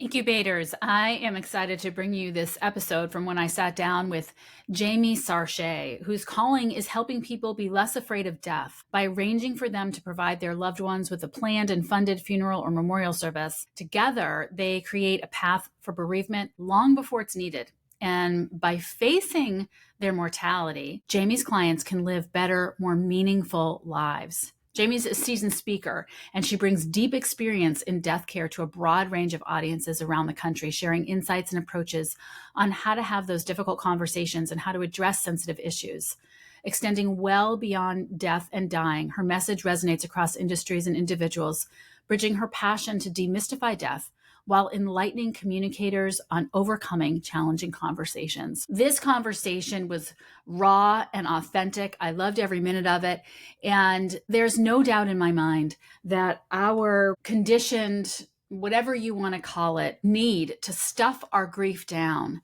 Incubators, I am excited to bring you this episode from when I sat down with Jamie Sarche, whose calling is helping people be less afraid of death by arranging for them to provide their loved ones with a planned and funded funeral or memorial service. Together, they create a path for bereavement long before it's needed. And by facing their mortality, Jamie's clients can live better, more meaningful lives. Jamie's a seasoned speaker, and she brings deep experience in death care to a broad range of audiences around the country, sharing insights and approaches on how to have those difficult conversations and how to address sensitive issues. Extending well beyond death and dying, her message resonates across industries and individuals, bridging her passion to demystify death while enlightening communicators on overcoming challenging conversations. This conversation was raw and authentic. I loved every minute of it. And there's no doubt in my mind that our conditioned, whatever you want to call it, need to stuff our grief down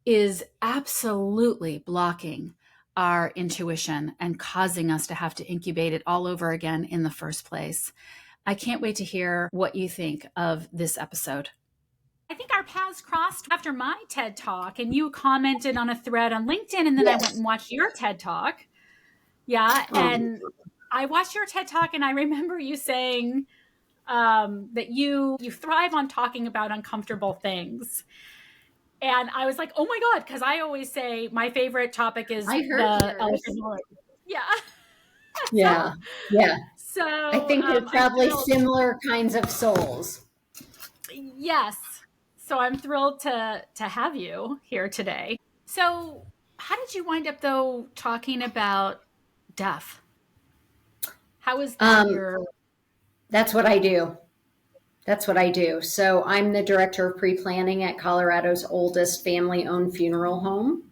is absolutely blocking our intuition and causing us to have to incubate it all over again in the first place. I can't wait to hear what you think of this episode. I think our paths crossed after my TED Talk, and you commented on a thread on LinkedIn, and then I went and watched your TED Talk. Yeah, and I watched your TED Talk, and I remember you saying that you thrive on talking about uncomfortable things. And I was like, oh my God, because I always say my favorite topic is the elephant in the room. Yeah. Yeah. Yeah. So I think they're probably similar kinds of souls. Yes. So I'm thrilled to have you here today. So how did you wind up, though, talking about death? How is that That's what I do. That's what I do. So I'm the director of pre-planning at Colorado's oldest family-owned funeral home.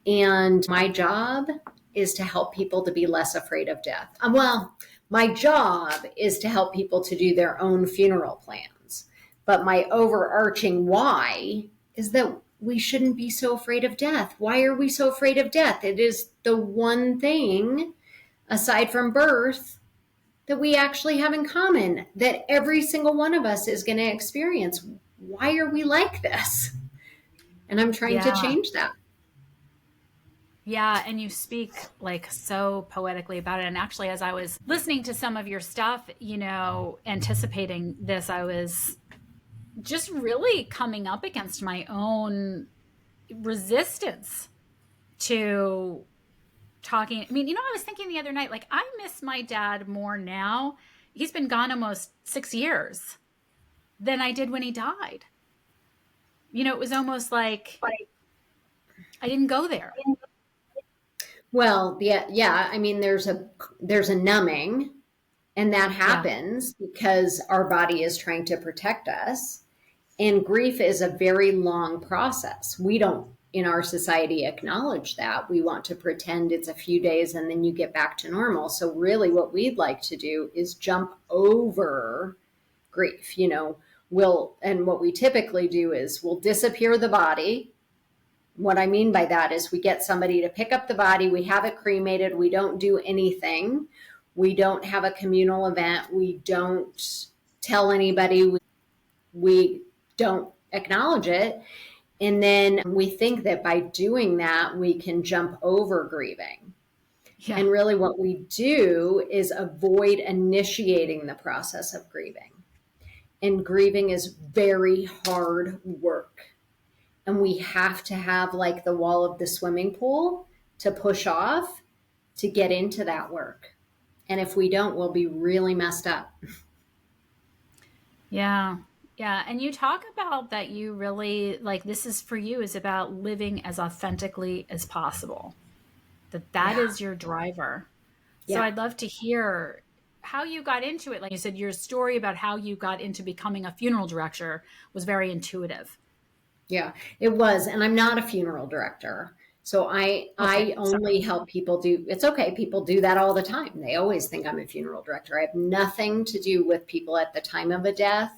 And my job is to help people to be less afraid of death. My job is to help people to do their own funeral plans. But my overarching why is that we shouldn't be so afraid of death. Why are we so afraid of death? It is the one thing, aside from birth, that we actually have in common, that every single one of us is going to experience. Why are we like this? And I'm trying to change that. Yeah, and you speak like so poetically about it. And actually, as I was listening to some of your stuff, anticipating this, I was just really coming up against my own resistance to talking. I mean, I was thinking the other night, like, I miss my dad more now. He's been gone almost 6 years than I did when he died. It was almost like I didn't go there. Well, yeah. I mean, there's a numbing, and that happens because our body is trying to protect us. And grief is a very long process. We don't, in our society, acknowledge that. We want to pretend it's a few days and then you get back to normal. So really what we'd like to do is jump over grief. And what we typically do is we'll disappear the body. What I mean by that is we get somebody to pick up the body, we have it cremated, we don't do anything. We don't have a communal event. We don't tell anybody. We don't acknowledge it. And then we think that by doing that, we can jump over grieving. Yeah. And really what we do is avoid initiating the process of grieving. And grieving is very hard work. And we have to have like the wall of the swimming pool to push off to get into that work. And if we don't, we'll be really messed up. Yeah. Yeah. And you talk about that you really, like, this is for you, is about living as authentically as possible. That is your driver. So I'd love to hear how you got into it. Like you said, your story about how you got into becoming a funeral director was very intuitive. Yeah, it was. And I'm not a funeral director. So I only help people do, it's okay. People do that all the time. They always think I'm a funeral director. I have nothing to do with people at the time of a death.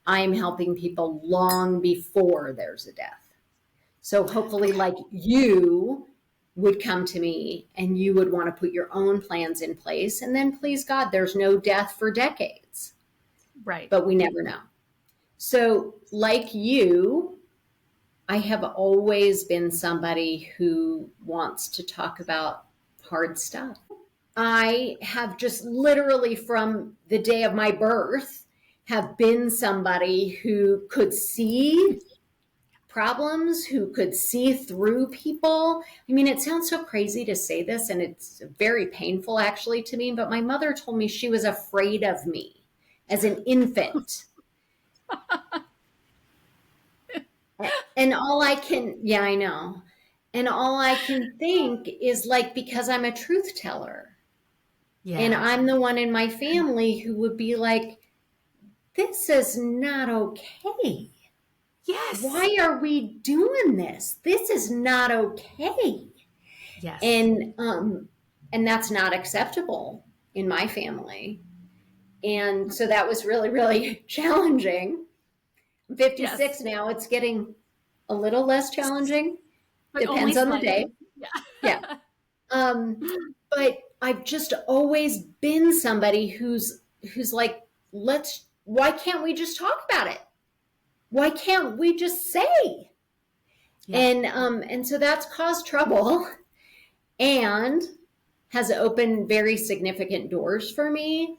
I'm helping people long before there's a death. So hopefully like you would come to me and you would want to put your own plans in place. And then please God, there's no death for decades. Right. But we never know. So, like you, I have always been somebody who wants to talk about hard stuff. I have just literally from the day of my birth have been somebody who could see problems, who could see through people. I mean, it sounds so crazy to say this, and it's very painful actually to me, but my mother told me she was afraid of me as an infant. And all I can, yeah, I know. And all I can think is like, because I'm a truth teller. And Yeah. I'm the one in my family who would be like, this is not okay. Yes. Why are we doing this? This is not okay. Yes. And that's not acceptable in my family. And so that was really, really challenging. I'm 56 Yes. now. It's getting a little less challenging. But only Depends on the day. slightly. Yeah. But I've just always been somebody who's like, why can't we just talk about it? Why can't we just say? Yeah. And so that's caused trouble and has opened very significant doors for me.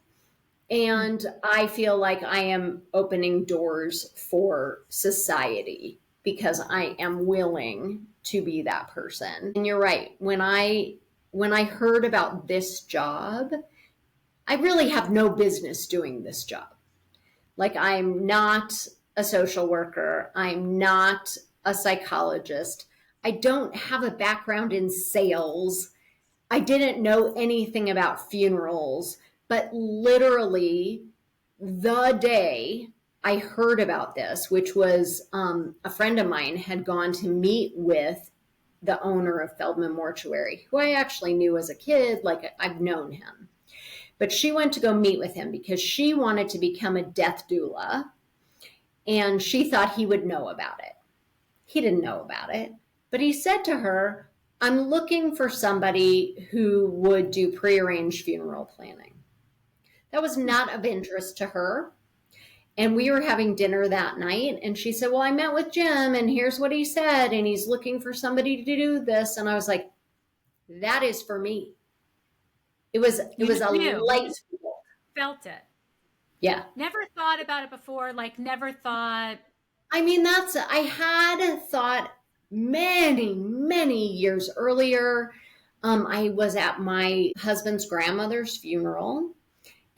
And I feel like I am opening doors for society because I am willing to be that person. And you're right. When I heard about this job, I really have no business doing this job. Like, I'm not a social worker. I'm not a psychologist. I don't have a background in sales. I didn't know anything about funerals, but literally the day I heard about this, which was a friend of mine had gone to meet with the owner of Feldman Mortuary, who I actually knew as a kid, like I've known him. But she went to go meet with him because she wanted to become a death doula, and she thought he would know about it. He didn't know about it, but he said to her, I'm looking for somebody who would do prearranged funeral planning. That was not of interest to her. And we were having dinner that night, and she said, well, I met with Jim, and here's what he said, and he's looking for somebody to do this. And I was like, that is for me. It was a You light just bulb. felt it. Yeah. Never thought about it before. Like, never thought. I mean, I had thought many, many years earlier. I was at my husband's grandmother's funeral,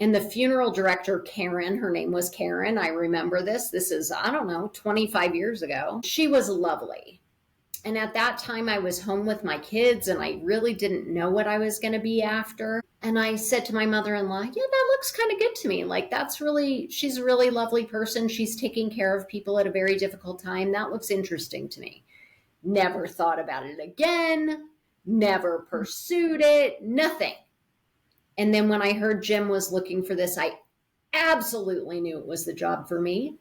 and the funeral director, Karen, her name was Karen. I remember this. This is, I don't know, 25 years ago. She was lovely. And at that time, I was home with my kids, and I really didn't know what I was going to be after. And I said to my mother-in-law, yeah, that looks kind of good to me. Like, she's a really lovely person. She's taking care of people at a very difficult time. That looks interesting to me. Never thought about it again, never pursued it, nothing. And then when I heard Jim was looking for this, I absolutely knew it was the job for me.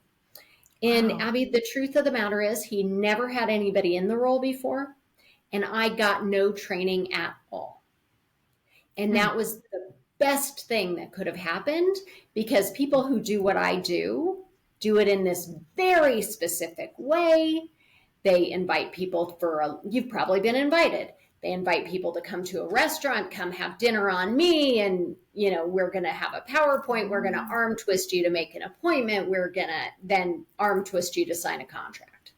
And Wow. Abby, the truth of the matter is, he never had anybody in the role before, and I got no training at all. And that was the best thing that could have happened, because people who do what I do it in this very specific way. They invite people you've probably been invited. They invite people to come to a restaurant, come have dinner on me, and, we're going to have a PowerPoint. We're going to arm twist you to make an appointment. We're going to then arm twist you to sign a contract.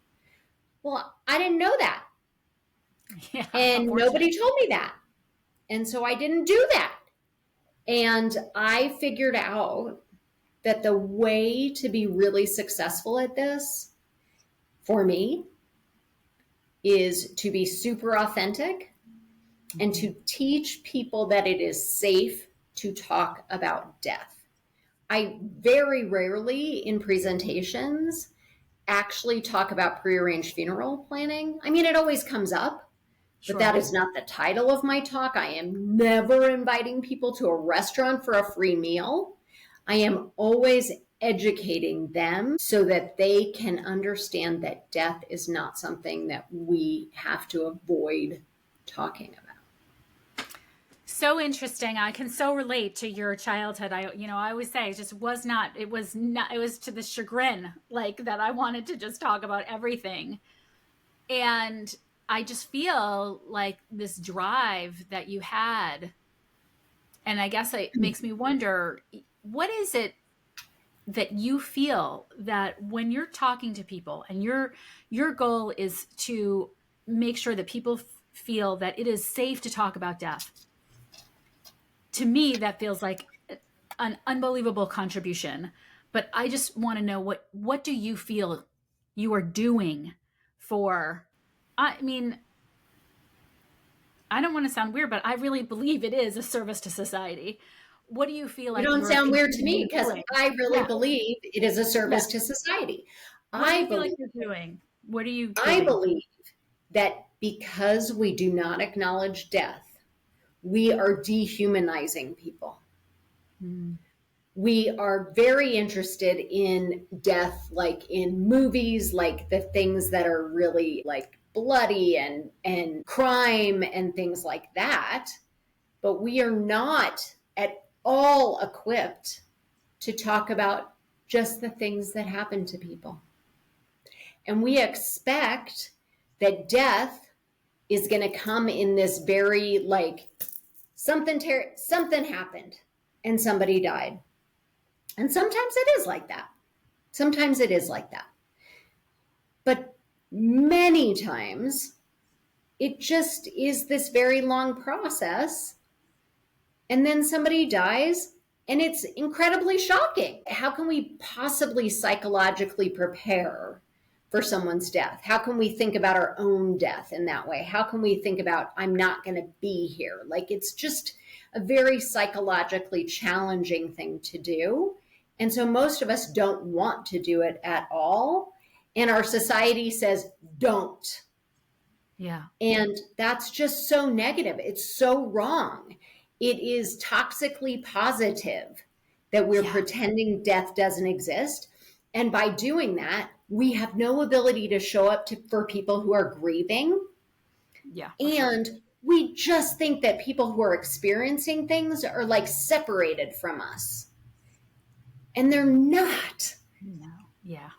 Well, I didn't know that. Yeah, And nobody told me that. And so I didn't do that. And I figured out that the way to be really successful at this, for me, is to be super authentic and to teach people that it is safe to talk about death. I very rarely in presentations actually talk about prearranged funeral planning. I mean, it always comes up, but that is not the title of my talk. I am never inviting people to a restaurant for a free meal. I am always educating them so that they can understand that death is not something that we have to avoid talking about. So interesting. I can so relate to your childhood. I always say it was to the chagrin, like that I wanted to just talk about everything. And I just feel like this drive that you had, and I guess it makes me wonder, what is it that you feel that when you're talking to people and your goal is to make sure that people feel that it is safe to talk about death? To me, that feels like an unbelievable contribution. But I just want to know, what do you feel you are doing for, I mean, I don't want to sound weird, but I really believe it is a service to society. What do you feel You like don't you're sound weird to me you're because doing? I really Yeah. believe it is a Yeah. service to society. What do I you feel like believe, you're doing? What are you I giving? believe that because we do not acknowledge death, we are dehumanizing people. Mm. We are very interested in death, like in movies, like the things that are really like bloody and crime and things like that. But we are not at all equipped to talk about just the things that happen to people. And we expect that death is going to come in this very like something happened and somebody died. And sometimes it is like that. Sometimes it is like that. But many times it just is this very long process. And then somebody dies and it's incredibly shocking. How can we possibly psychologically prepare for someone's death? How can we think about our own death in that way? How can we think about, I'm not going to be here? Like, it's just a very psychologically challenging thing to do. And so most of us don't want to do it at all. And our society says, don't. Yeah. And that's just so negative. It's so wrong. It is toxically positive that we're pretending death doesn't exist. And by doing that, we have no ability to show up for people who are grieving. Yeah. And we just think that people who are experiencing things are like separated from us. And they're not. No. Yeah.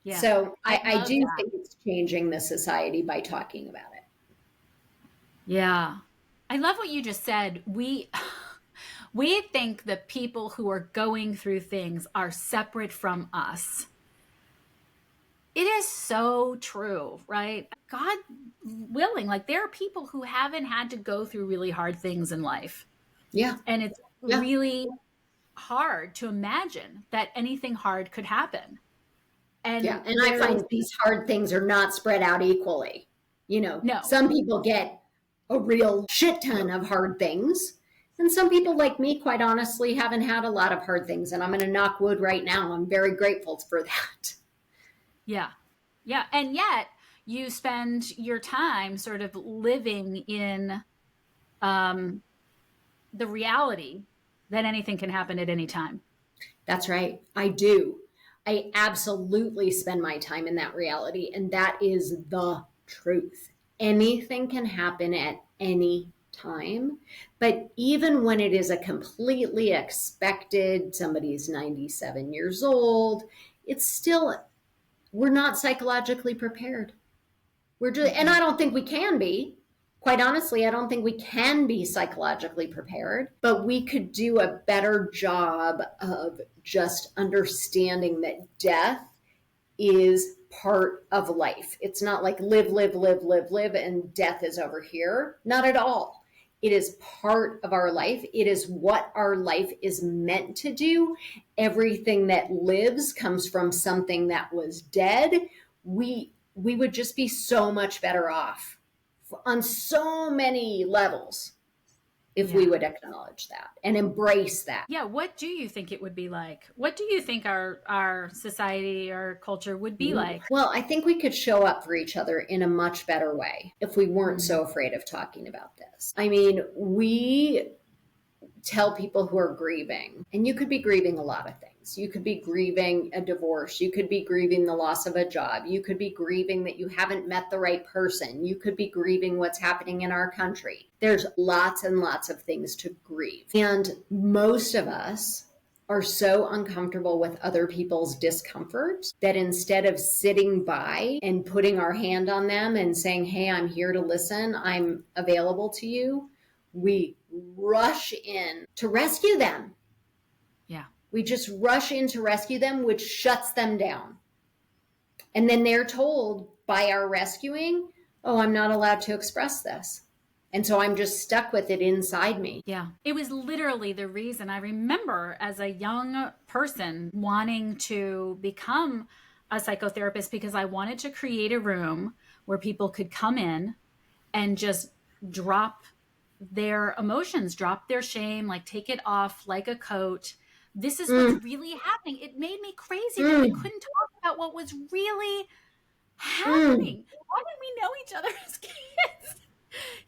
Yeah. So I do that. think it's changing the society by talking about it. Yeah. I love what you just said. We think that people who are going through things are separate from us. It is so true, right? God willing, like there are people who haven't had to go through really hard things in life. Yeah. And it's Yeah. really hard to imagine that anything hard could happen. And I find these hard things are not spread out equally. No. Some people get a real shit ton of hard things. And some people like me, quite honestly, haven't had a lot of hard things. And I'm going to knock wood right now. I'm very grateful for that. Yeah. Yeah. And yet you spend your time sort of living in the reality that anything can happen at any time. That's right. I do. I absolutely spend my time in that reality. And that is the truth. Anything can happen at any time. But even when it is a completely expected, somebody's 97 years old, it's still, we're not psychologically prepared. And I don't think we can be. Quite honestly, I don't think we can be psychologically prepared, but we could do a better job of just understanding that death is part of life. It's not like live, and death is over here. Not at all. It is part of our life. It is what our life is meant to do. Everything that lives comes from something that was dead. We would just be so much better off on so many levels if we would acknowledge that and embrace that. Yeah. What do you think it would be like? What do you think our society, our culture would be like? Well, I think we could show up for each other in a much better way if we weren't so afraid of talking about this. I mean, we tell people who are grieving, and you could be grieving a lot of things. things. You could be grieving a divorce. You could be grieving the loss of a job. You could be grieving that you haven't met the right person. You could be grieving what's happening in our country. There's lots and lots of things to grieve. And most of us are so uncomfortable with other people's discomfort that instead of sitting by and putting our hand on them and saying, hey, I'm here to listen, I'm available to you, we rush in to rescue them. Yeah. We just rush in to rescue them, which shuts them down. And then they're told by our rescuing, oh, I'm not allowed to express this. And so I'm just stuck with it inside me. Yeah. It was literally the reason I remember as a young person wanting to become a psychotherapist, because I wanted to create a room where people could come in and just drop their emotions, drop their shame, like take it off like a coat. This is what's really happening. It made me crazy that we couldn't talk about what was really happening. Why didn't we know each other as kids?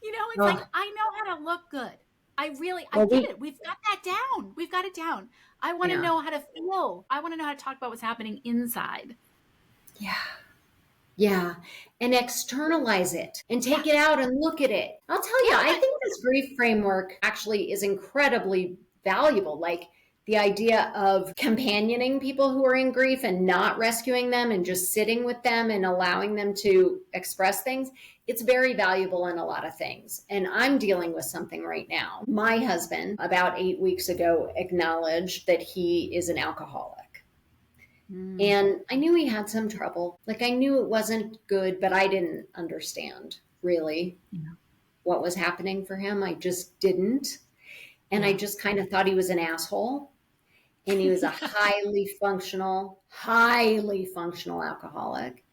You know, it's like, I know how to look good. I get it. We've got that down. We've got it down. I want to know how to feel. I want to know how to talk about what's happening inside. Yeah. Yeah. And externalize it and take it out and look at it. I'll tell you, I think this grief framework actually is incredibly valuable. Like the idea of companioning people who are in grief and not rescuing them and just sitting with them and allowing them to express things. It's very valuable in a lot of things. And I'm dealing with something right now. My husband, about 8 weeks ago, acknowledged that he is an alcoholic. And I knew he had some trouble. Like I knew it wasn't good, but I didn't understand really what was happening for him. I just didn't. And I just kind of thought he was an asshole. And he was a highly functional alcoholic.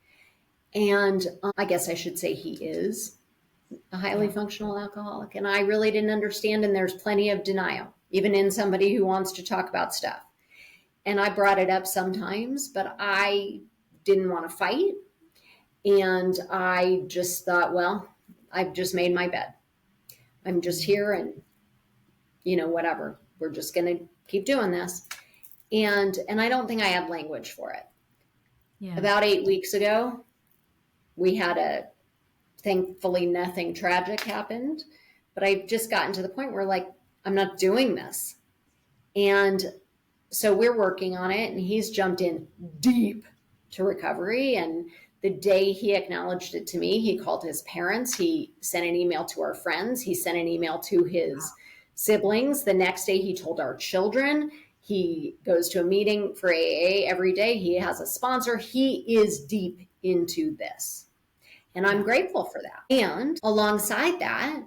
And I guess I should say he is a highly functional alcoholic. And I really didn't understand. And there's plenty of denial, even in somebody who wants to talk about stuff. And I brought it up sometimes, but I didn't want to fight. And I just thought, well, I've just made my bed. I'm just here and, whatever. We're just going to keep doing this. And I don't think I had language for it. Yeah. About 8 weeks ago, we had thankfully nothing tragic happened, but I've just gotten to the point where like, I'm not doing this. And so we're working on it and he's jumped in deep to recovery. And the day he acknowledged it to me, he called his parents. He sent an email to our friends. He sent an email to his siblings. The next day he told our children. He goes to a meeting for AA every day. He has a sponsor. He is deep into this. And I'm grateful for that. And alongside that,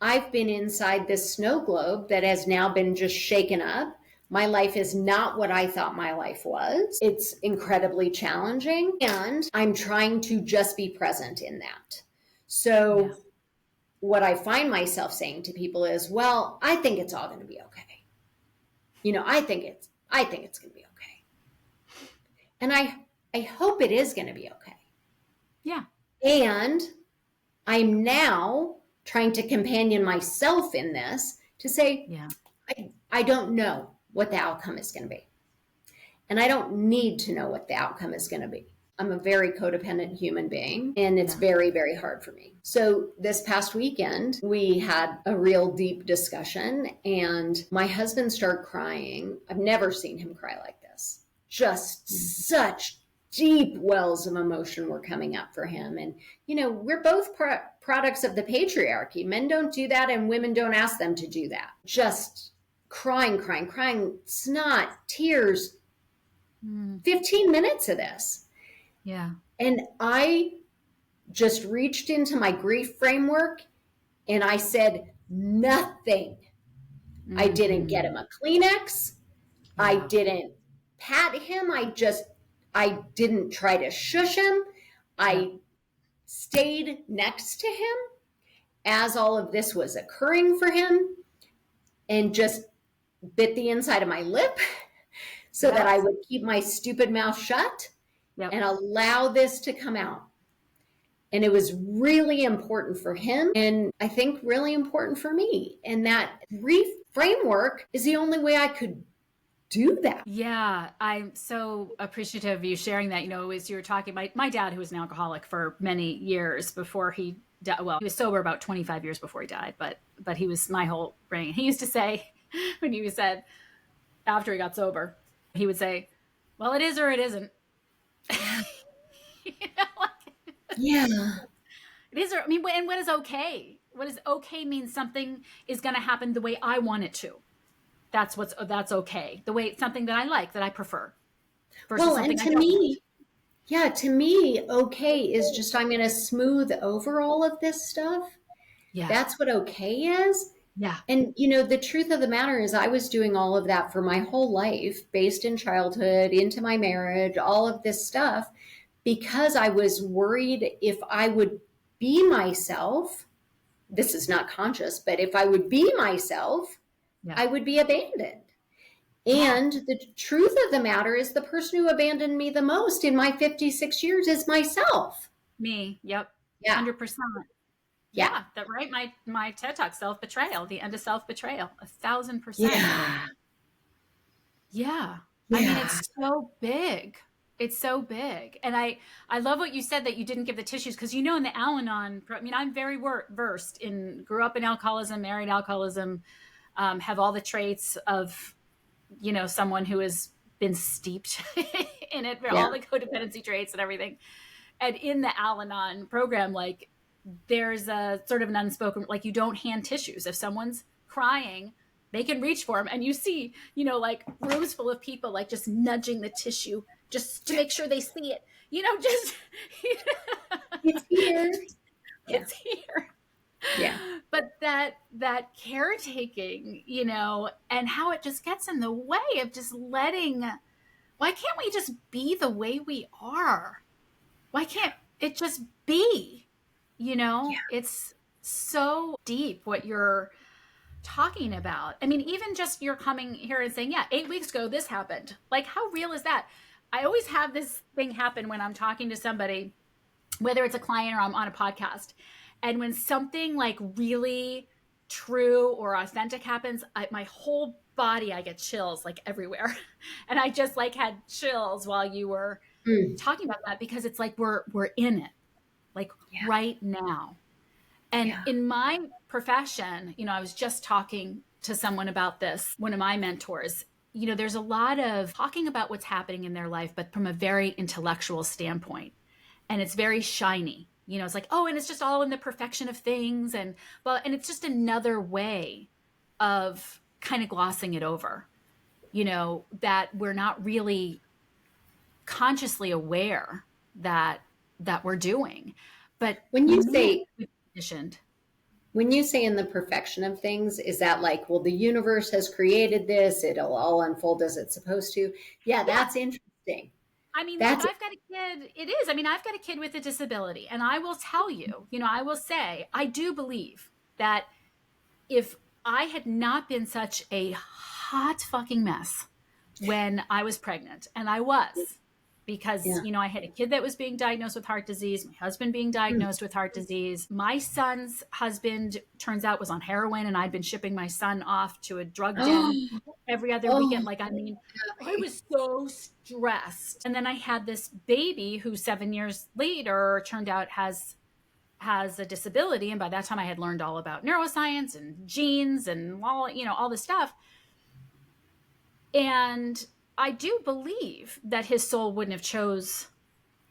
I've been inside this snow globe that has now been just shaken up. My life is not what I thought my life was. It's incredibly challenging. And I'm trying to just be present in that. So what I find myself saying to people is, well, I think it's all going to be okay. I think it's going to be okay. And I hope it is going to be okay. Yeah. And I'm now trying to companion myself in this to say, I don't know what the outcome is going to be. And I don't need to know what the outcome is going to be. I'm a very codependent human being, and it's very, very hard for me. So this past weekend, we had a real deep discussion, and my husband started crying. I've never seen him cry like this. Just such deep wells of emotion were coming up for him. And, we're both products of the patriarchy. Men don't do that, and women don't ask them to do that. Just crying, snot, tears, 15 minutes of this. Yeah. And I just reached into my grief framework and I said, nothing. I didn't get him a Kleenex. I didn't pat him. I didn't try to shush him. I stayed next to him as all of this was occurring for him and just bit the inside of my lip so that I would keep my stupid mouth shut. And allow this to come out. And it was really important for him. And I think really important for me. And that grief framework is the only way I could do that. Yeah, I'm so appreciative of you sharing that. As you were talking, my dad, who was an alcoholic for many years before he died, well, he was sober about 25 years before he died, but he was my whole brain. He used to say, when he said, after he got sober, he would say, well, it is or it isn't. Yeah. Like, Yeah. it is, or, I mean, and what is okay? What is okay means something is going to happen the way I want it to. That's okay. The way something that I like, that I prefer, versus Well, and something I don't want. to me, okay is just I'm going to smooth over all of this stuff. Yeah. That's what okay is. Yeah. And, the truth of the matter is, I was doing all of that for my whole life, based in childhood, into my marriage, all of this stuff, because I was worried if I would be myself. This is not conscious, but if I would be myself, Yeah. I would be abandoned. Yeah. And the truth of the matter is, the person who abandoned me the most in my 56 years is myself. Me. Yep. Yeah. 100%. Yeah. Yeah. That right. My TED Talk, self-betrayal, the end of self-betrayal, 1,000%. Yeah. Yeah. I mean, Yeah. it's so big. It's so big. And I love what you said, that you didn't give the tissues, because in the Al-Anon, I mean, I'm very versed grew up in alcoholism, married alcoholism, have all the traits of, someone who has been steeped in it, Yeah. all the codependency traits and everything. And in the Al-Anon program, like, there's a sort of an unspoken, like, you don't hand tissues. If someone's crying, they can reach for them. And you see, like, rooms full of people, like, just nudging the tissue just to make sure they see it, just, It's here. Yeah. it's here. Yeah. But that caretaking, and how it just gets in the way of just letting, why can't we just be the way we are? Why can't it just be? It's so deep what you're talking about. I mean, even just you're coming here and saying, yeah, 8 weeks ago, this happened. Like, how real is that? I always have this thing happen when I'm talking to somebody, whether it's a client or I'm on a podcast. And when something like really true or authentic happens, my whole body, I get chills like everywhere. And I just like had chills while you were talking about that, because it's like we're in it, like Yeah. right now. And Yeah. in my profession, I was just talking to someone about this, one of my mentors. There's a lot of talking about what's happening in their life, but from a very intellectual standpoint. And it's very shiny. It's like, oh, and it's just all in the perfection of things. And it's just another way of kind of glossing it over, that we're not really consciously aware that we're doing. But When you say conditioned. when you say in the perfection of things, is that like, well, the universe has created this, it'll all unfold as it's supposed to? Yeah, that's interesting. I mean, look, That's I've got a kid. It is. I mean, I've got a kid with a disability. And I will tell you, I will say, I do believe that if I had not been such a hot fucking mess when I was pregnant, and I was, because, Yeah. I had a kid that was being diagnosed with heart disease, my husband being diagnosed with heart disease. My son's husband, turns out, was on heroin, and I'd been shipping my son off to a drug den every other weekend. Like, I mean, I was so stressed. And then I had this baby who 7 years later turned out has a disability. And by that time I had learned all about neuroscience and genes and all this stuff. And I do believe that his soul wouldn't have chose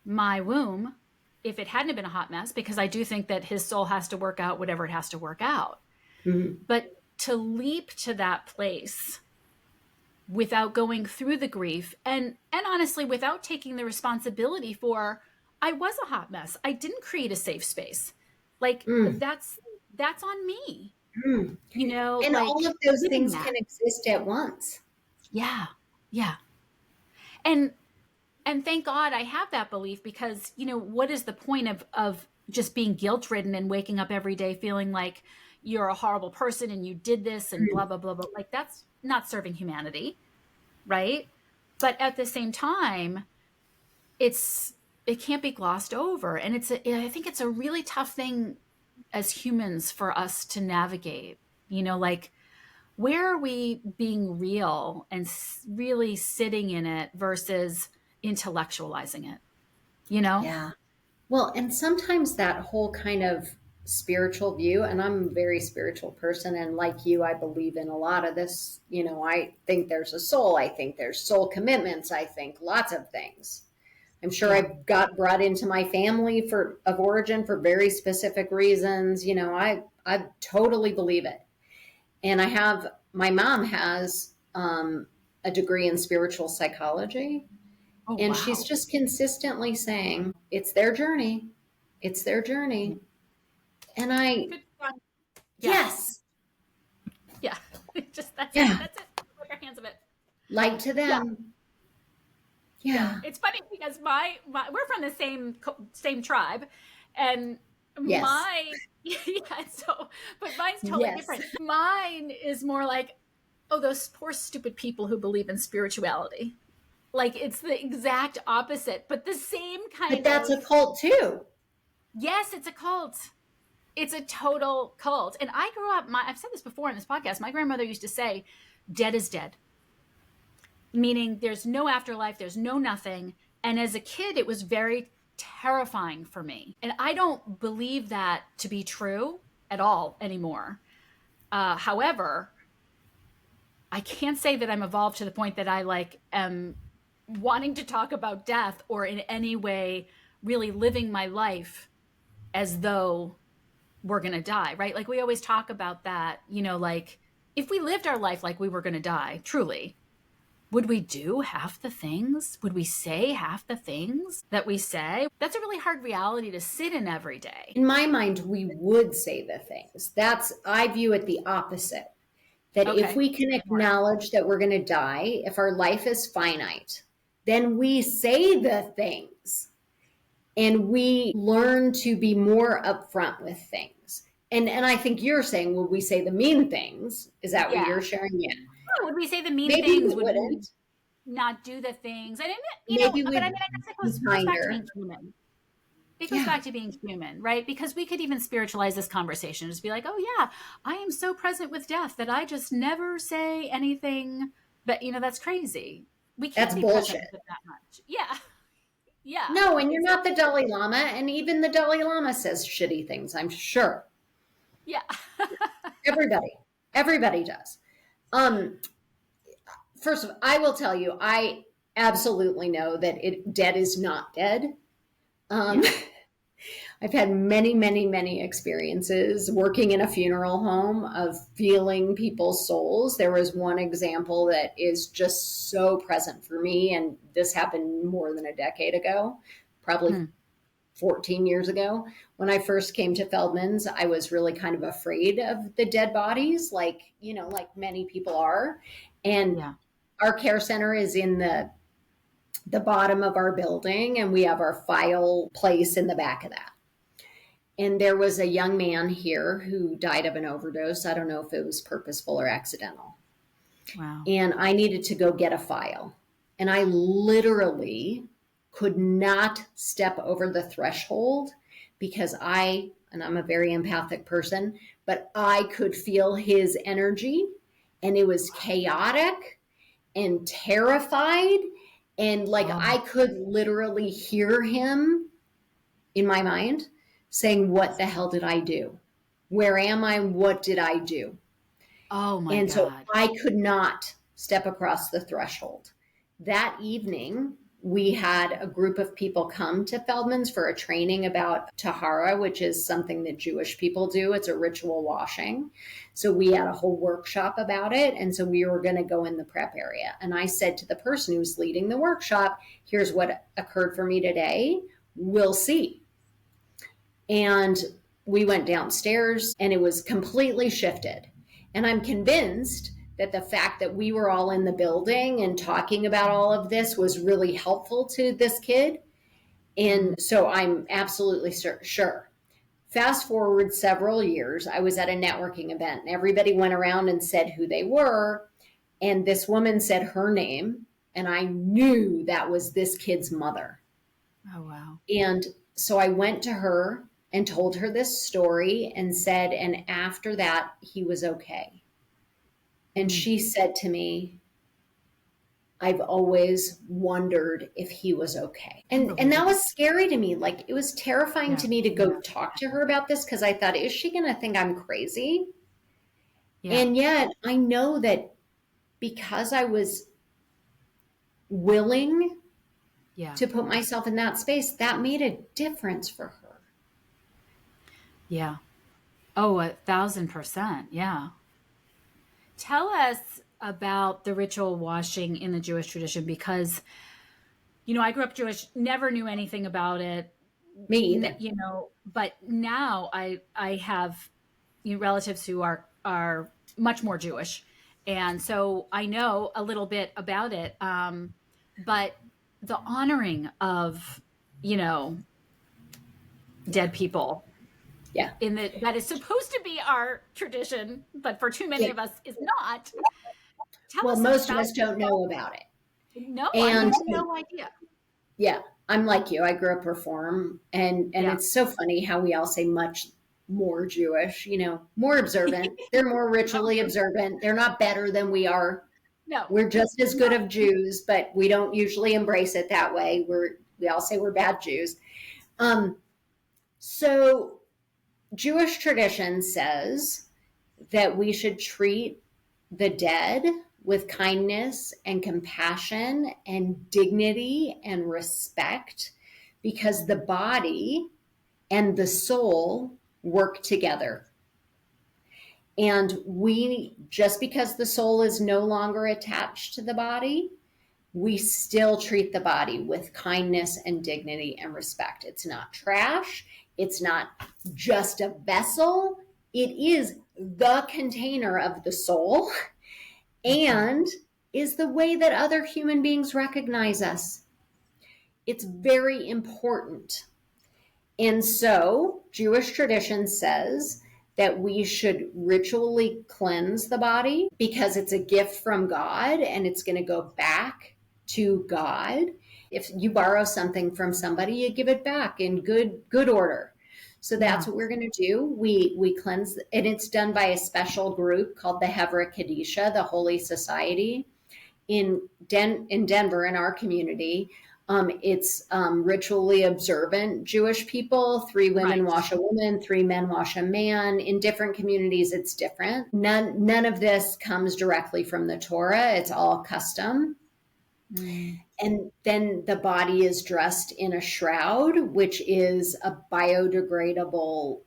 my womb if it hadn't been a hot mess, because I do think that his soul has to work out whatever it has to work out. Mhm. But to leap to that place without going through the grief, and honestly, without taking the responsibility for, I was a hot mess, I didn't create a safe space, like, Mm. that's on me, Mm. And like, all of those doing things that. can exist at once. Yeah. Yeah. And thank God I have that belief, because, what is the point of just being guilt ridden and waking up every day feeling like you're a horrible person and you did this and blah, blah, blah, blah. Like, that's not serving humanity. Right. But at the same time, it can't be glossed over. And I think it's a really tough thing as humans for us to navigate, like, where are we being real and really sitting in it versus intellectualizing it, you know? Yeah. Well, and sometimes that whole kind of spiritual view, and I'm a very spiritual person, and like you, I believe in a lot of this. I think there's a soul. I think there's soul commitments. I think lots of things. I'm sure Yeah. I got brought into my family of origin for very specific reasons. I totally believe it. And my mom has a degree in spiritual psychology. Oh, And she's wow. just consistently saying, it's their journey. It's their journey. And Good. Yeah. yes, Yeah. Just, that's it. yeah, That's it. Put your hands of it. light to Yeah. them. Yeah. Yeah, It's funny because we're from the same tribe, and yes, yeah, so, but mine's totally yes. different. Mine is more like, oh, those poor stupid people who believe in spirituality. Like, it's the exact opposite, but the same But kind that's a of, cult too. yes, it's a cult. It's a total cult. And I grew up, I've said this before in this podcast, my grandmother used to say, dead is dead, meaning there's no afterlife, there's no nothing. And as a kid, it was very terrifying for me. And I don't believe that to be true at all anymore. However, I can't say that I'm evolved to the point that I am wanting to talk about death or in any way really living my life as though we're going to die, right? Like we always talk about that, like if we lived our life like we were going to die, truly, would we do half the things? Would we say half the things that we say? That's a really hard reality to sit in every day. In my mind, we would say the things. I view it the opposite. That if Okay. we can acknowledge that we're going to die, if our life is finite, then we say the things and we learn to be more upfront with things. And I think you're saying, will we say the mean things? Is that what Yeah. you're sharing? Yeah. Oh, would we say the mean Maybe we things? Would we wouldn't. not do the things? And, Maybe but I we'd mean, I guess be it goes back to kinder. being human. It goes Yeah. back to being human, right? Because we could even spiritualize this conversation, just be like, oh yeah, I am so present with death that I just never say anything. But that's crazy. We can't That's be present bullshit. with it that much. Yeah. Yeah. No, and you're not the Exactly. Dalai Lama. And even the Dalai Lama says shitty things, I'm sure. Yeah. Everybody does. Um, First of all, I will tell you, I absolutely know that dead is not dead. Um, Yeah. I've had many, many, many experiences working in a funeral home of feeling people's souls. There was one example that is just so present for me, and this happened more than a decade ago, probably Hmm. 14 years ago. When I first came to Feldman's, I was really kind of afraid of the dead bodies, like many people are. And Yeah. our care center is in the bottom of our building, and we have our file place in the back of that. And there was a young man here who died of an overdose. I don't know if it was purposeful or accidental. Wow. And I needed to go get a file. And I literally could not step over the threshold because and I'm a very empathic person, but I could feel his energy, and it was chaotic and terrified. And Oh, I could literally hear him in my mind saying, what the hell did I do? Where am I? What did I do? oh my And so God. I could not step across the threshold. That evening, we had a group of people come to Feldman's for a training about Tahara, which is something that Jewish people do. It's a ritual washing. So we had a whole workshop about it. And so we were going to go in the prep area. And I said to the person who was leading the workshop, here's what occurred for me today. We'll see. And we went downstairs, and it was completely shifted. And I'm convinced that the fact that we were all in the building and talking about all of this was really helpful to this kid. And so I'm absolutely sure. Fast forward several years, I was at a networking event, and everybody went around and said who they were. And this woman said her name, and I knew that was this kid's mother. Oh, wow. And so I went to her and told her this story and said, and after that, he was okay. And she said to me, I've always wondered if he was okay. And that was scary to me. Like, it was terrifying to me to go talk to her about this, because I thought, is she going to think I'm crazy? Yeah. And yet I know that because I was willing to put myself in that space, that made a difference for her. Yeah. Oh, 1,000%. Yeah. Tell us about the ritual washing in the Jewish tradition, because, I grew up Jewish, never knew anything about it. Me either. But now I have relatives who are much more Jewish. And so I know a little bit about it. But the honoring of, dead people. Yeah. That is supposed to be our tradition, but for too many of us is not. Well, most of us don't know about it. No, I have no idea. Yeah, I'm like you. I grew up Reform, and it's so funny how we all say much more Jewish, more observant. They're more ritually observant. They're not better than we are. No. We're just as good of Jews, but we don't usually embrace it that way. We all say we're bad Jews. So Jewish tradition says that we should treat the dead with kindness and compassion and dignity and respect, because the body and the soul work together. And just because the soul is no longer attached to the body, we still treat the body with kindness and dignity and respect. It's not trash. It's not just a vessel. It is the container of the soul, and is the way that other human beings recognize us. It's very important. And so Jewish tradition says that we should ritually cleanse the body, because it's a gift from God and it's going to go back to God. If you borrow something from somebody, you give it back in good order. So that's what we're going to do. We cleanse, and it's done by a special group called the Hevra Kadisha, the Holy Society in Denver, in our community. It's ritually observant Jewish people. 3 women wash a woman, 3 men wash a man. In different communities, it's different. None of this comes directly from the Torah. It's all custom. And then the body is dressed in a shroud, which is a biodegradable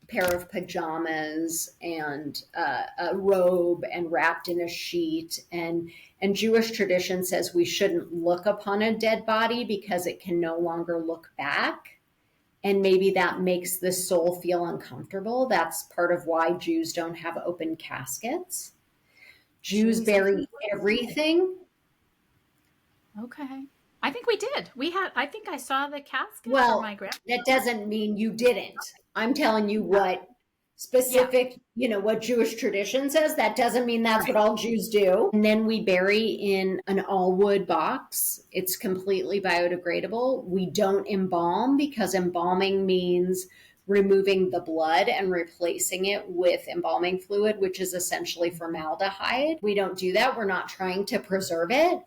pair of pajamas and a robe, and wrapped in a sheet. And Jewish tradition says we shouldn't look upon a dead body because it can no longer look back. And maybe that makes the soul feel uncomfortable. That's part of why Jews don't have open caskets. Jews bury everything. Okay. I think we did. I think I saw the casket for my grandma. That doesn't mean you didn't. I'm telling you what specific, what Jewish tradition says. That doesn't mean that's what all Jews do. And then we bury in an all wood box. It's completely biodegradable. We don't embalm, because embalming means removing the blood and replacing it with embalming fluid, which is essentially formaldehyde. We don't do that. We're not trying to preserve it.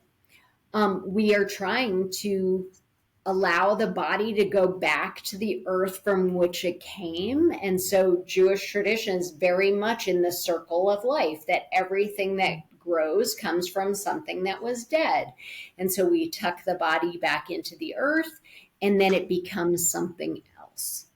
We are trying to allow the body to go back to the earth from which it came. And so Jewish tradition is very much in the circle of life, that everything that grows comes from something that was dead. And so we tuck the body back into the earth, and then it becomes something else.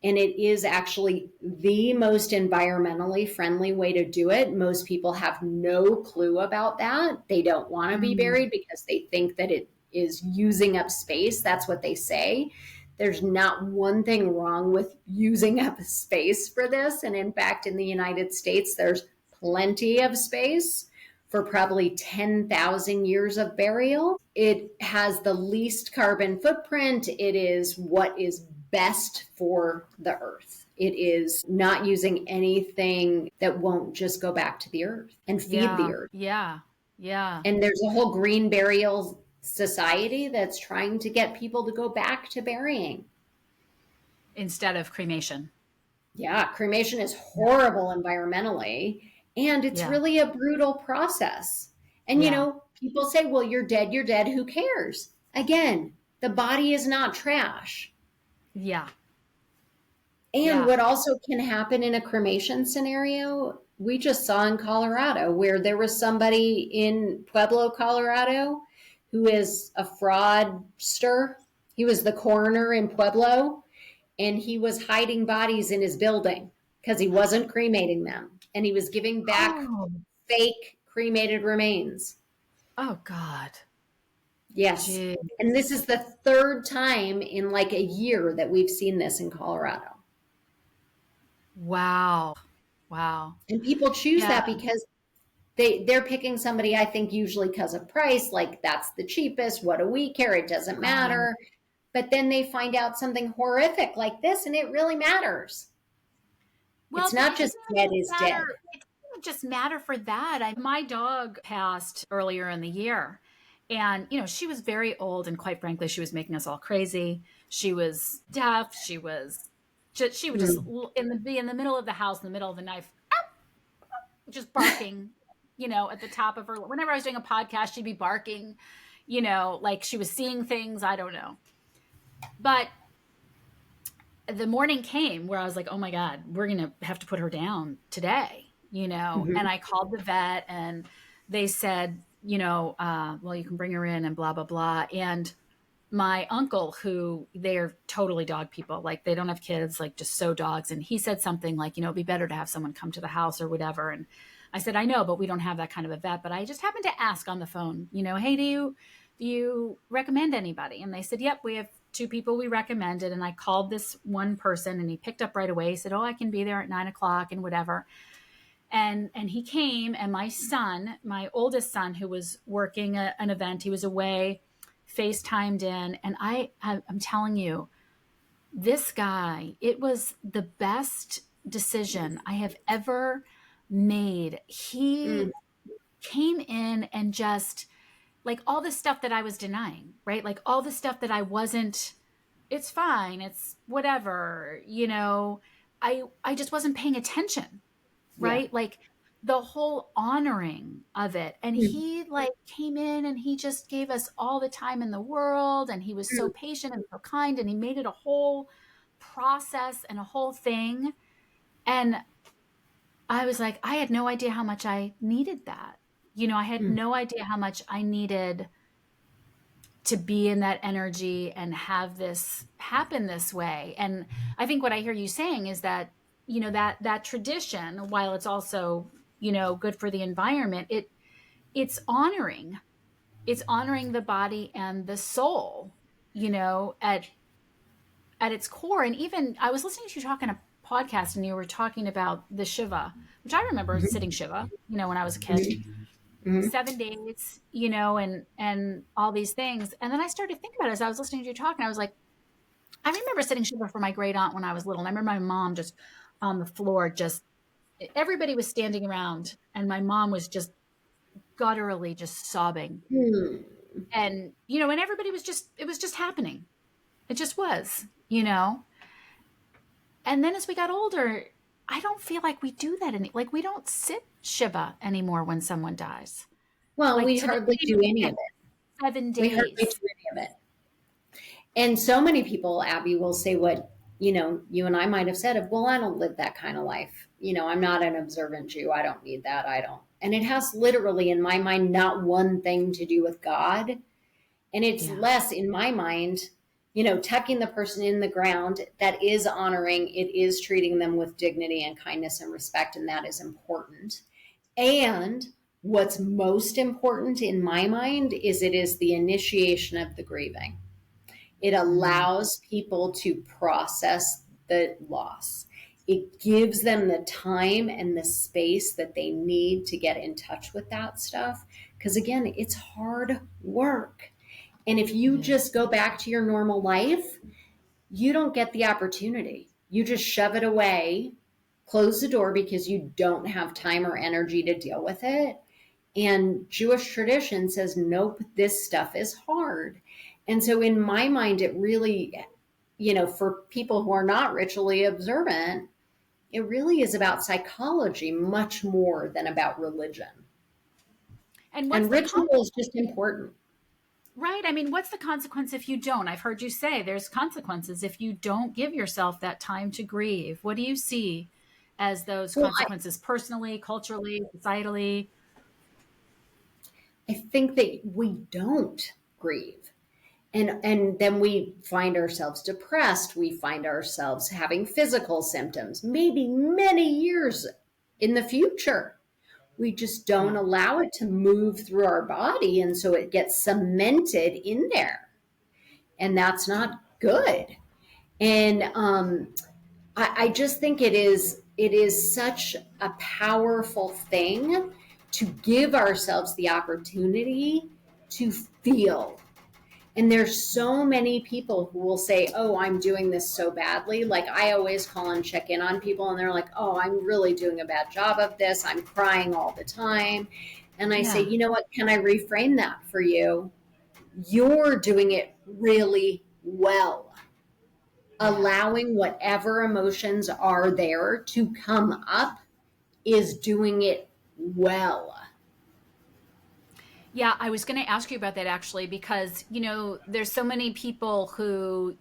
And it is actually the most environmentally friendly way to do it. Most people have no clue about that. They don't want to be buried because they think that it is using up space. That's what they say. There's not one thing wrong with using up space for this. And in fact, in the United States, there's plenty of space for probably 10,000 years of burial. It has the least carbon footprint. It is what is best for the earth. It is not using anything that won't just go back to the earth and feed the earth. Yeah. And there's a whole green burial society that's trying to get people to go back to burying instead of cremation. Yeah, cremation is horrible environmentally. And it's Yeah. really a brutal process. And, Yeah. people say, well, you're dead, who cares? Again, the body is not trash. Yeah. And Yeah. what also can happen in a cremation scenario, we just saw in Colorado where there was somebody in Pueblo, Colorado, who is a fraudster. He was the coroner in Pueblo, and he was hiding bodies in his building because he wasn't cremating them. And he was giving back Oh. fake cremated remains. Oh God. Yes. Gee. And this is the third time in like a year that we've seen this in Colorado. Wow. Wow. And people choose Yeah. that because they're picking somebody, I think, usually because of price, like that's the cheapest. What do we care? It doesn't Right. matter. But then they find out something horrific like this, and it really matters. Well, It's but not it just doesn't dead even is dead. matter. It doesn't just matter for that. My dog passed earlier in the year, and she was very old, and quite frankly, she was making us all crazy. She was deaf. She would just Mm. be in the middle of the house, in the middle of the night, just barking. At the top of her. Whenever I was doing a podcast, she'd be barking. Like she was seeing things. I don't know, but the morning came where I was like, oh my God, we're going to have to put her down today, Mhm. and I called the vet and they said, well, you can bring her in and blah, blah, blah. And my uncle, who they're totally dog people, like they don't have kids, like just so dogs. And he said something like, it'd be better to have someone come to the house or whatever. And I said, I know, but we don't have that kind of a vet. But I just happened to ask on the phone, hey, do you recommend anybody? And they said, yep, we have two people we recommended. And I called this one person and he picked up right away. He said, oh, I can be there at 9:00 and whatever. And he came, and my oldest son, who was working an event, he was away, FaceTimed in. And I'm telling you, this guy, it was the best decision I have ever made. He Mm. came in and just like all the stuff that I was denying, right? Like all the stuff that I wasn't, it's fine, it's whatever, I just wasn't paying attention, Yeah. right? Like the whole honoring of it. And Mm. he like came in and he just gave us all the time in the world, and he was so Mm. patient and so kind, and he made it a whole process and a whole thing. And I was like, I had no idea how much I needed that. I had Mm. no idea how much I needed to be in that energy and have this happen this way. And I think what I hear you saying is that, that tradition, while it's also, good for the environment, it's honoring, the body and the soul, at its core. And even I was listening to you talk on a podcast and you were talking about the shiva, which I remember Mhm. sitting shiva, when I was a kid. Mhm. Mhm. 7 days, and all these things. And then I started to think about it as I was listening to you talk, and I was like, I remember sitting shiva for my great aunt when I was little. And I remember my mom just on the floor, just everybody was standing around, and my mom was just gutturally just sobbing. Mm. And, and everybody was just, it was just happening. It just was, And then as we got older, I don't feel like we do that like we don't sit shiva anymore when someone dies. Well, Like we to the hardly do any of again, it. seven We hardly do days. any of it. And so many people, Abby, will say what, you and I might have said of, well, I don't live that kind of life. I'm not an observant Jew. I don't need that. I don't. And it has literally, in my mind, not one thing to do with God. And it's Yeah. less, in my mind, tucking the person in the ground. That is honoring. It is treating them with dignity and kindness and respect. And that is important. And what's most important in my mind is it is the initiation of the grieving. It Mm. allows people to process the loss. It gives them the time and the space that they need to get in touch with that stuff. Because again, it's hard work. And if you Yeah. just go back to your normal life, you don't get the opportunity. You just shove it away, close the door because you don't have time or energy to deal with it. And Jewish tradition says, nope, this stuff is hard. And so, in my mind, it really, for people who are not ritually observant, It really is about psychology much more than about religion. And what's And the ritual is just important. right? I mean, what's the consequence if you don't? I've heard you say there's consequences if you don't give yourself that time to grieve. What do you see as those Well, consequences personally, culturally, societally? I think that we don't grieve. And then we find ourselves depressed. We find ourselves having physical symptoms, maybe many years in the future. We just don't Yeah. allow it to move through our body. And so it gets cemented in there. And that's not good. And I just think it is such a powerful thing to give ourselves the opportunity to feel. And there's so many people who will say, oh, I'm doing this so badly. Like I always call and check in on people and they're like, oh, I'm really doing a bad job of this. I'm crying all the time. And I say, Yeah. you know what? Can I reframe that for you? You're doing it really well. Yeah. Allowing whatever emotions are there to come up is doing it well. Yeah, I was going to ask you about that actually because, there's so many people who,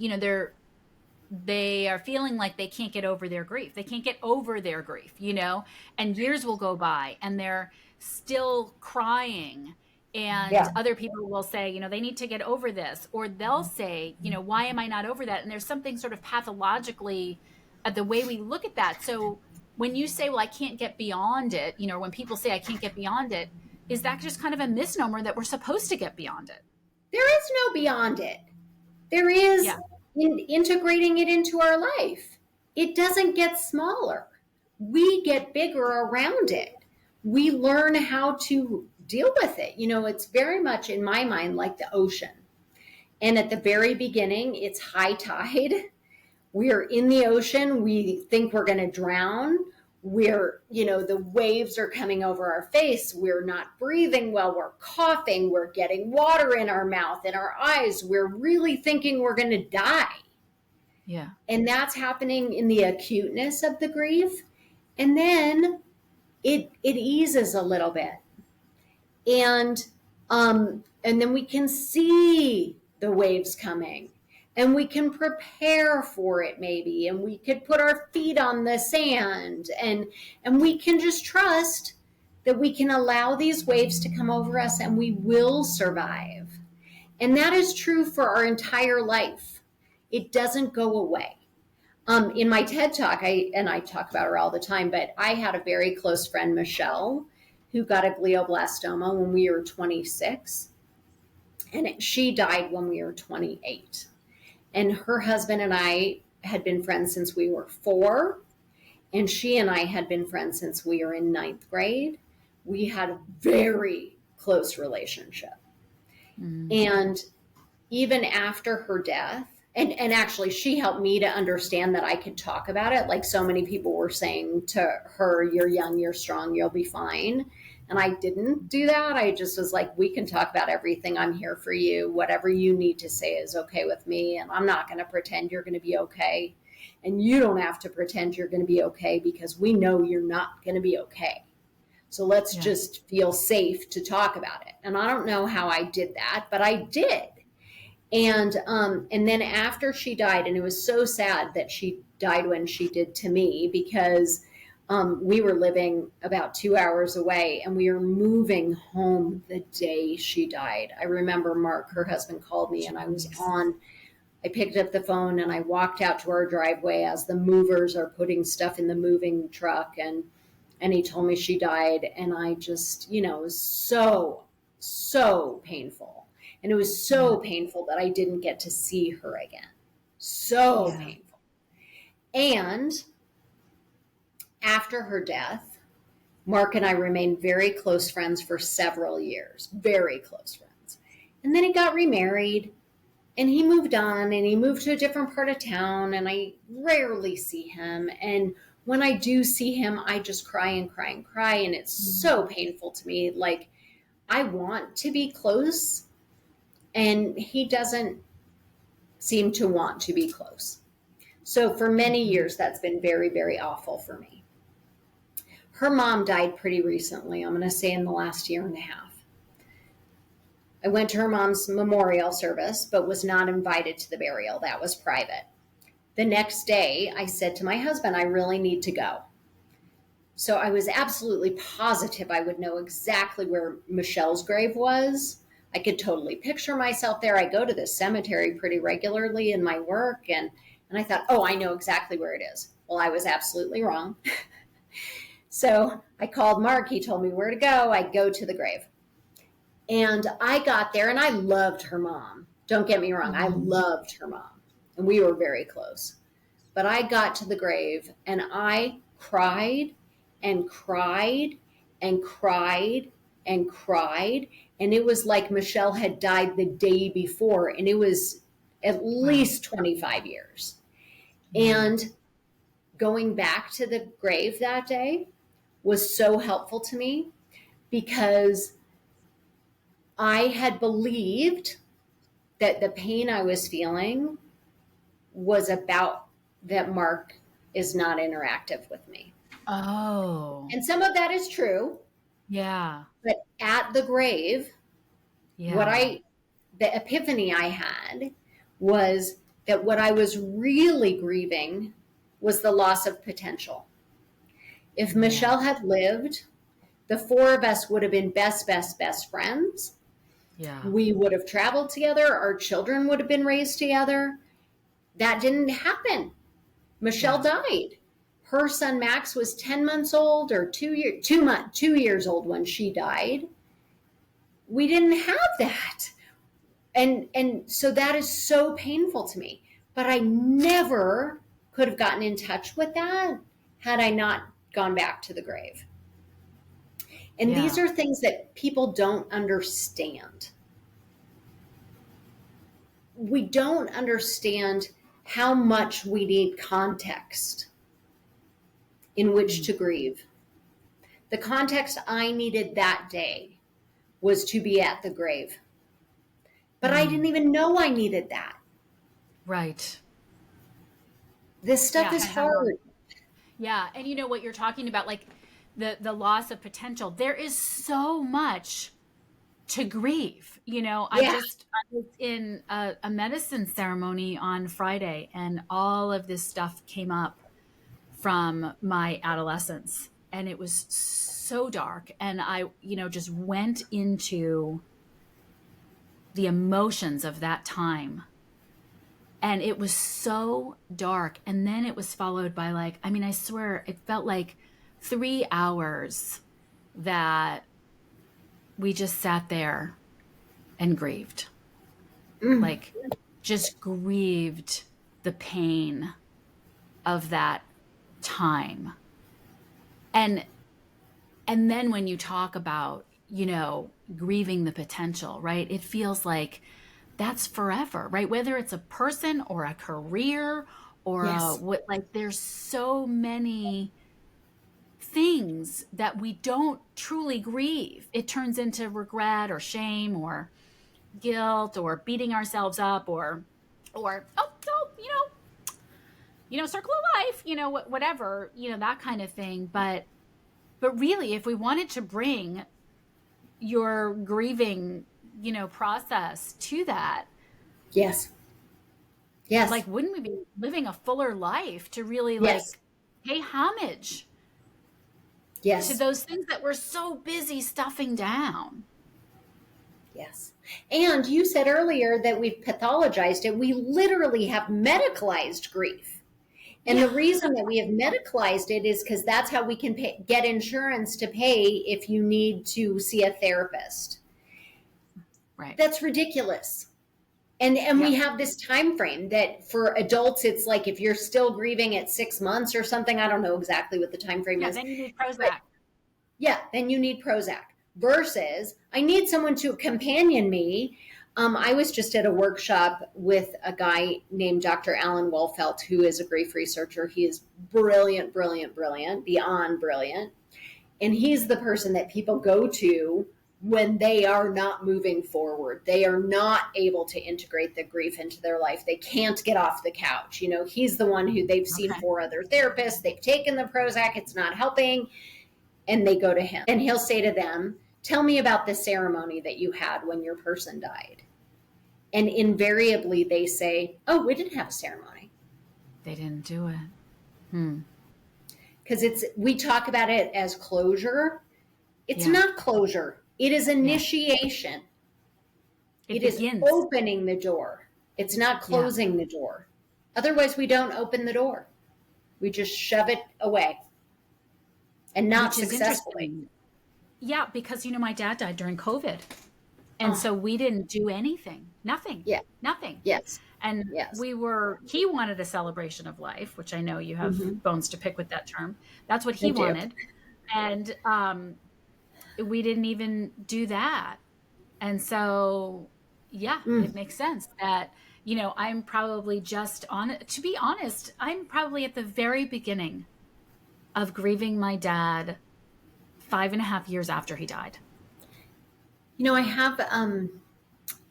they are feeling like they can't get over their grief. They can't get over their grief, and years will go by and they're still crying. And Yeah. other people will say, they need to get over this. Or they'll say, why am I not over that? And there's something sort of pathologically at the way we look at that. So when you say, well, I can't get beyond it, when people say I can't get beyond it, is that just kind of a misnomer that we're supposed to get beyond it? There is no beyond it. There is Yeah. integrating it into our life. It doesn't get smaller. We get bigger around it. We learn how to deal with it. It's very much in my mind like the ocean. And at the very beginning, it's high tide. We're in the ocean. We think we're going to drown. The waves are coming over our face. We're not breathing well. We're coughing. We're getting water in our mouth and our eyes. We're really thinking we're going to die. Yeah. And that's happening in the acuteness of the grief. And then it eases a little bit. And then we can see the waves coming and we can prepare for it maybe, and we could put our feet on the sand and we can just trust that we can allow these waves to come over us and we will survive. And that is true for our entire life. It doesn't go away. In my TED Talk, I talk about her all the time, but I had a very close friend, Michelle, who got a glioblastoma when we were 26. And she died when we were 28. And her husband and I had been friends since we were 4. And she and I had been friends since we were in 9th grade. We had a very close relationship. Mm-hmm. And even after her death, and actually she helped me to understand that I could talk about it. Like so many people were saying to her, you're young, you're strong, you'll be fine. And I didn't do that. I just was like, we can talk about everything. I'm here for you. Whatever you need to say is okay with me. And I'm not going to pretend you're going to be okay. And you don't have to pretend you're going to be okay because we know you're not going to be okay. So let's just feel safe to talk about it. And I don't know how I did that, but I did. And then after she died, and it was so sad that she died when she did to me, because we were living about 2 hours away and we were moving home the day she died. I remember Mark, her husband, called me and I picked up the phone and I walked out to our driveway as the movers are putting stuff in the moving truck, and he told me she died. And I just, it was so painful. And it was so painful that I didn't get to see her again. So painful. And after her death, Mark and I remained very close friends for several years, very close friends. And then he got remarried and he moved on and he moved to a different part of town, and I rarely see him. And when I do see him, I just cry and cry and cry. And it's so painful to me. Like, I want to be close, and he doesn't seem to want to be close. So for many years, that's been very, very awful for me. Her mom died pretty recently. I'm going to say in the last year and a half. I went to her mom's memorial service, but was not invited to the burial. That was private. The next day, I said to my husband, I really need to go. So I was absolutely positive I would know exactly where Michelle's grave was. I could totally picture myself there. I go to this cemetery pretty regularly in my work, and I thought, oh, I know exactly where it is. Well, I was absolutely wrong. So I called Mark. He told me where to go. I go to the grave. And I got there, and I loved her mom. Don't get me wrong. I loved her mom, and we were very close. But I got to the grave, and I cried and cried and cried and cried. And it was like Michelle had died the day before, and it was at least 25 years. And going back to the grave that day was so helpful to me, because I had believed that the pain I was feeling was about that Mark is not interactive with me. Oh. And some of that is true. Yeah. But at the grave, the epiphany I had was that what I was really grieving was the loss of potential. If Michelle had lived, the four of us would have been best friends. Yeah. We would have traveled together. Our children would have been raised together. That didn't happen. Michelle died. Her son Max was 10 months old, or 2 years old when she died. We didn't have that. And so that is so painful to me. But I never could have gotten in touch with that had I not gone back to the grave. And these are things that people don't understand. We don't understand how much we need context in which to grieve. The context I needed that day was to be at the grave. But I didn't even know I needed that. Right. This stuff is hard. Yeah. And you know what you're talking about, like the loss of potential. There is so much to grieve. You know, I was in a medicine ceremony on Friday, and all of this stuff came up from my adolescence, and it was so dark. And I, just went into the emotions of that time. And it was so dark. And then it was followed by I swear it felt like 3 hours that we just sat there and grieved. Just grieved the pain of that time. And then when you talk about, grieving the potential, right? It feels like that's forever, right? Whether it's a person or a career or there's so many things that we don't truly grieve. It turns into regret or shame or guilt or beating ourselves up or circle of life, whatever, that kind of thing. But really, if we wanted to bring your grieving, process to that. Yes. Wouldn't we be living a fuller life to really pay homage to those things that we're so busy stuffing down? Yes. And you said earlier that we've pathologized it. We literally have medicalized grief. And the reason that we have medicalized it is because that's how we can get insurance to pay if you need to see a therapist. Right. That's ridiculous. And we have this time frame that for adults, it's like if you're still grieving at 6 months or something, I don't know exactly what the time frame is. Then you need Prozac. Then you need Prozac. Versus, I need someone to companion me. I was just at a workshop with a guy named Dr. Alan Wolfelt, who is a grief researcher. He is brilliant, beyond brilliant. And he's the person that people go to when they are not moving forward. They are not able to integrate the grief into their life. They can't get off the couch. You know, he's the one who they've seen Okay. 4 other therapists. They've taken the Prozac. It's not helping. And they go to him. And he'll say to them, tell me about the ceremony that you had when your person died. And invariably they say, oh, we didn't have a ceremony. They didn't do it. Because we talk about it as closure. It's Yeah. not closure. It is initiation. It is opening the door. It's not closing the door. Otherwise, we don't open the door. We just shove it away. And not successfully. Yeah, because, you know, my dad died during COVID. And so we didn't do anything. Nothing. Yeah. Nothing. Yes. And he wanted a celebration of life, which I know you have bones to pick with that term. That's what he wanted. And we didn't even do that. And so, it makes sense that, you know, I'm probably to be honest, I'm probably at the very beginning of grieving my dad 5.5 years after he died. You know, I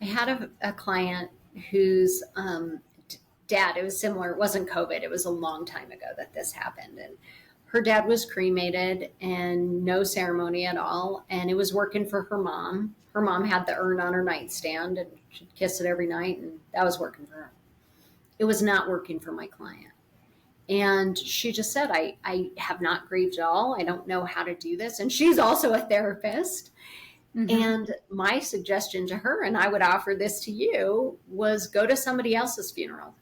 had a client whose dad, it was similar. It wasn't COVID. It was a long time ago that this happened. And her dad was cremated and no ceremony at all. And it was working for her mom. Her mom had the urn on her nightstand and she'd kiss it every night. And that was working for her. It was not working for my client. And she just said, I have not grieved at all. I don't know how to do this. And she's also a therapist. And my suggestion to her, and I would offer this to you, was go to somebody else's funeral.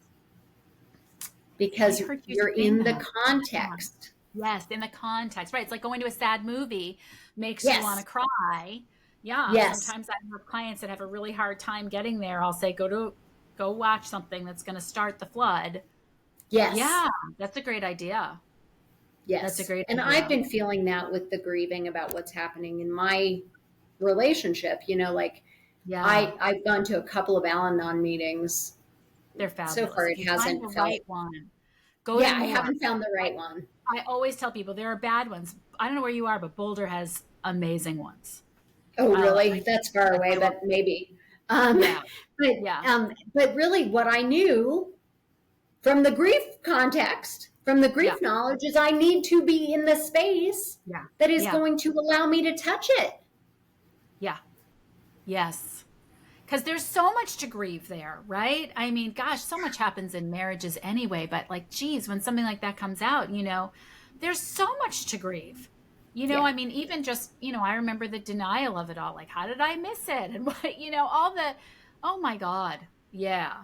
Because you're in the context. Yes, in the context. Right. It's like going to a sad movie makes you want to cry. Yeah. Yes. Sometimes I have clients that have a really hard time getting there. I'll say, go watch something that's going to start the flood. Yes. Yeah. That's a great idea. Yes. That's a great idea. And I've been feeling that with the grieving about what's happening in my relationship, you know, like I've gone to a couple of Al-Anon meetings. They're fabulous. So far, it hasn't felt the right one. I haven't found the right one. I always tell people there are bad ones. I don't know where you are, but Boulder has amazing ones. Oh, really? That's far away, but maybe. But really, what I knew from the grief context, from the grief knowledge, is I need to be in the space that is going to allow me to touch it. Yeah. Yes. Because there's so much to grieve there, right? I mean, gosh, so much happens in marriages anyway, but like, geez, when something like that comes out, you know, there's so much to grieve. You know, I mean, even just, you know, I remember the denial of it all. Like, how did I miss it? And what, you know, all the, oh my God. Yeah.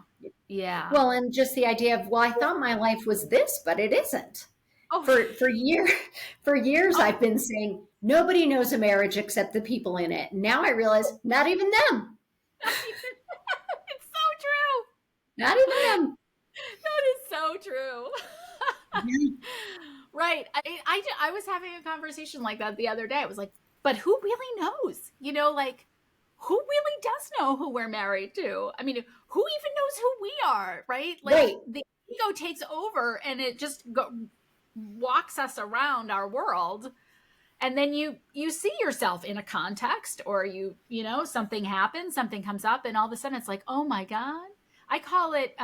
Yeah. Well, and just the idea of, well, I thought my life was this, but it isn't. Oh. For years, I've been saying, nobody knows a marriage except the people in it. Now I realize not even them. It's so true. Not even them. That is so true. Right. I was having a conversation like that the other day. I was like, but who really knows? You know, like, who really does know who we're married to? I mean, who even knows who we are, right? Like, the ego takes over and it just walks us around our world. And then you see yourself in a context, or you know, something happens, something comes up, and all of a sudden it's like, oh my God. I call it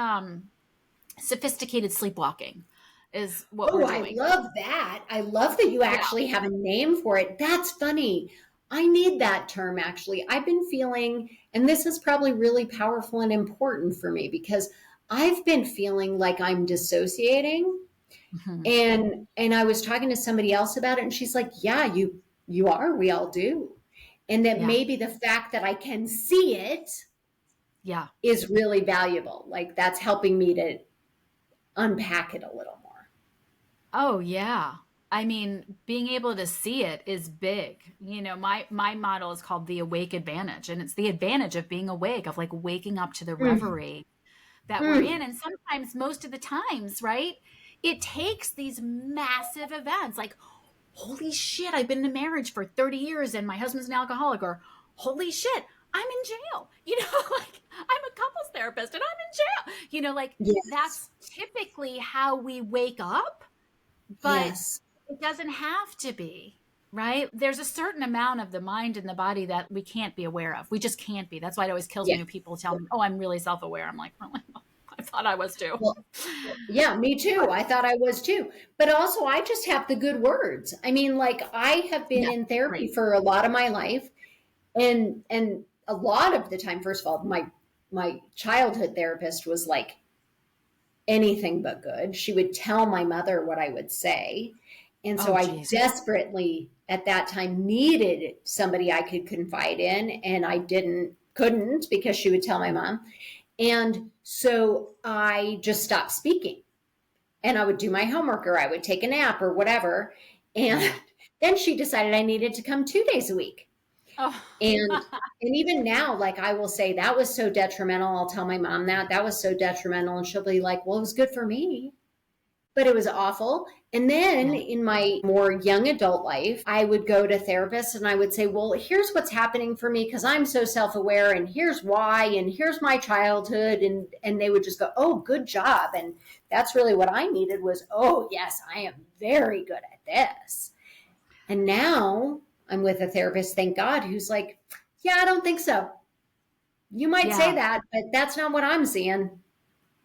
sophisticated sleepwalking is what we're doing. I love that. I love that you actually have a name for it. That's funny. I need that term, actually. I've been feeling, and this is probably really powerful and important for me, because I've been feeling like I'm dissociating. And I was talking to somebody else about it, and she's like, yeah, you are. We all do. And that maybe the fact that I can see it is really valuable. Like, that's helping me to unpack it a little more. Oh, yeah. I mean, being able to see it is big. You know, my model is called the awake advantage, and it's the advantage of being awake, of like waking up to the reverie that we're in. And sometimes, most of the times, right, it takes these massive events like, holy shit, I've been in a marriage for 30 years and my husband's an alcoholic, or holy shit, I'm in jail. You know, like, I'm a couples therapist and I'm in jail. You know, like, that's typically how we wake up, but it doesn't have to be, right? There's a certain amount of the mind and the body that we can't be aware of. We just can't be. That's why it always kills Yeah. me when people tell me, oh, I'm really self-aware. I'm like, really? I thought I was too. Well, yeah, me too. I thought I was too. But also, I just have the good words. I mean, like, I have been Yeah, in therapy great. for a lot of my life, and a lot of the time, first of all, my childhood therapist was like anything but good. She would tell my mother what I would say. And so Oh, I geez. desperately at that time needed somebody I could confide in, and I couldn't because she would tell my mom. And so I just stopped speaking, and I would do my homework or I would take a nap or whatever. And then she decided I needed to come 2 days a week. Oh, And even now, like, I will say that was so detrimental. I'll tell my mom that was so detrimental, and she'll be like, well, it was good for me, but it was awful. And then yeah. in my more young adult life, I would go to therapists and I would say, well, here's what's happening for me because I'm so self-aware, and here's why, and here's my childhood. And they would just go, oh, good job. And that's really what I needed was, oh, yes, I am very good at this. And now I'm with a therapist, thank God, who's like, yeah, I don't think so. You might say Yeah. that, but that's not what I'm seeing.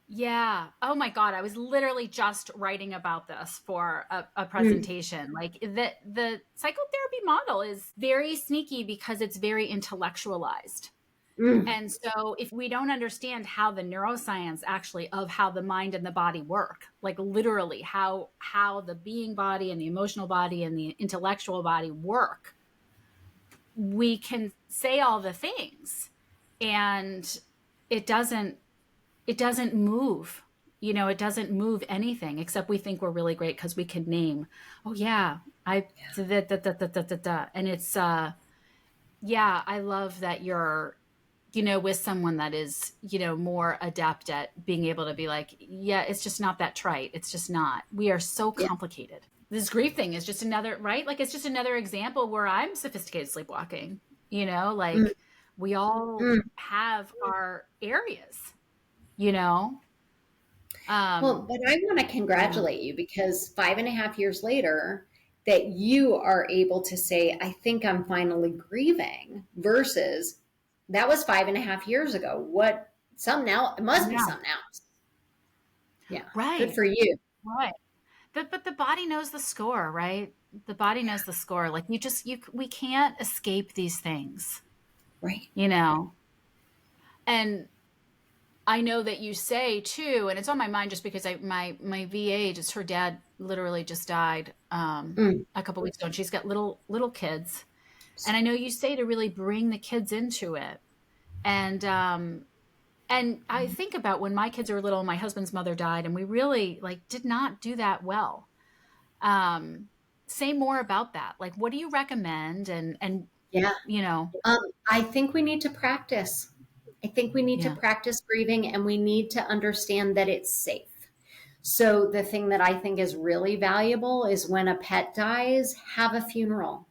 Yeah. Oh my God. I was literally just writing about this for a Mm, presentation. Like the psychotherapy model is very sneaky because it's very intellectualized. mm, And so if we don't understand how the neuroscience actually of how the mind and the body work, like literally how the being body and the emotional body and the intellectual body work, we can say all the things and it doesn't it doesn't move. It doesn't move anything except we think we're really great because we can name, oh yeah, I da, da, da, da, da, da, da. And it's yeah, I love that you're with someone that is more adept at being able to be like, yeah, it's just not that trite. It's just not. We are so yeah. complicated. This grief thing is just another, right? Like it's just another example where I'm sophisticated sleepwalking, Mm, like we all mm. have our areas, you know? Well, Um, but I want to yeah. congratulate you because 5.5 years later, that you are able to say, I think I'm finally grieving versus that was 5.5 years ago. What, something else? It must be Yeah. something else. Yeah. Good Right. for you. Right. But the body knows the score, right? The body knows the score. Like we can't escape these things, Right. you know? And I know that you say too, and it's on my mind just because my VA, just her dad literally just died Mm. a couple weeks ago, and she's got little kids. And I know you say to really bring the kids into it. And I think about when my kids were little, my husband's mother died, and we really like did not do that well. Um, say more about that. Like, what do you recommend? And Yeah. you know, I think we need to practice. I think we need to yeah, practice grieving, and we need to understand that it's safe. So the thing that I think is really valuable is when a pet dies, have a funeral.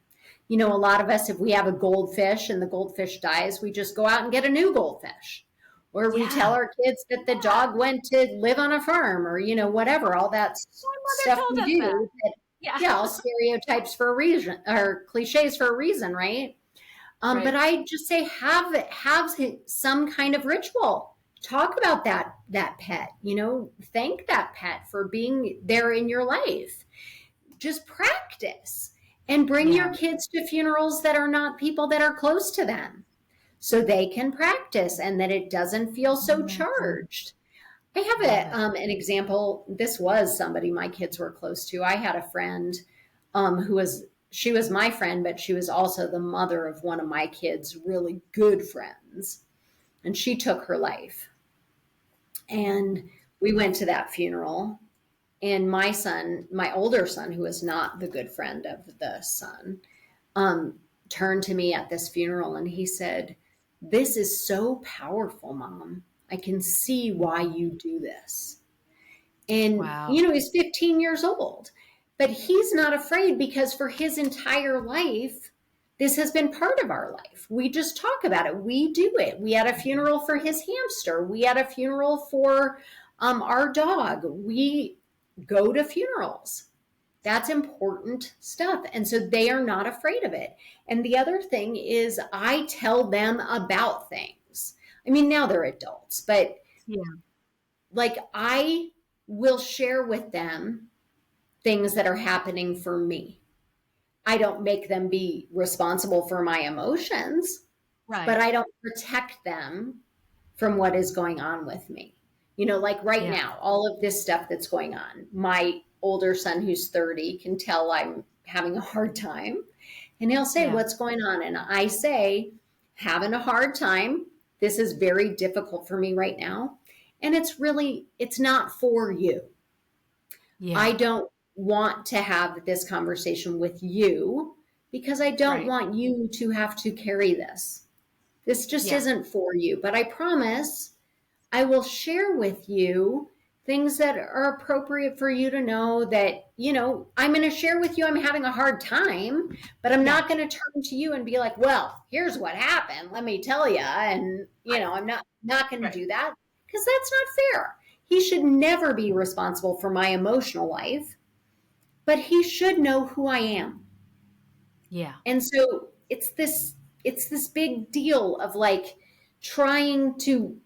A lot of us, if we have a goldfish and the goldfish dies, we just go out and get a new goldfish. Or we tell yeah, our kids that the yeah. dog went to live on a farm or, whatever, all that My mother stuff told we us that. do. That, Yeah, yeah, all stereotypes for a reason or cliches for a reason, right? But right. I just say have some kind of ritual. Talk about that pet. Thank that pet for being there in your life. Just practice and bring Yeah, your kids to funerals that are not people that are close to them, so they can practice and that it doesn't feel so mhm. charged. I have Love it. an example. This was somebody my kids were close to. I had a friend she was my friend, but she was also the mother of one of my kids' really good friends. And she took her life. And we went to that funeral. And my son, my older son, who was not the good friend of the son, um, turned to me at this funeral and he said, "This is so powerful, Mom. I can see why you do this." And, Wow. he's 15 years old, but he's not afraid because for his entire life, this has been part of our life. We just talk about it. We do it. We had a funeral for his hamster. We had a funeral for our dog. We go to funerals. That's important stuff. And so they are not afraid of it. And the other thing is I tell them about things. I mean, now they're adults, but Yeah. like I will share with them things that are happening for me. I don't make them be responsible for my emotions, but Right. I don't protect them from what is going on with me. You know, like right Yeah. now, all of this stuff that's going on. My older son, who's 30, can tell I'm having a hard time. And he'll say, Yeah. "What's going on?" And I say, "Having a hard time. This is very difficult for me right now. And it's not for you. I Yeah. don't want to have this conversation with you because I don't Right. want you to have to carry this. This just Yeah. isn't for you. But I promise I will share with you things that are appropriate for you to know that, I'm going to share with you I'm having a hard time, but I'm Yeah. not going to turn to you and be like, well, here's what happened. Let me tell you. And, I'm not going to Right. do that because that's not fair. He should never be responsible for my emotional life, but he should know who I am. Yeah. And so it's this big deal of like trying to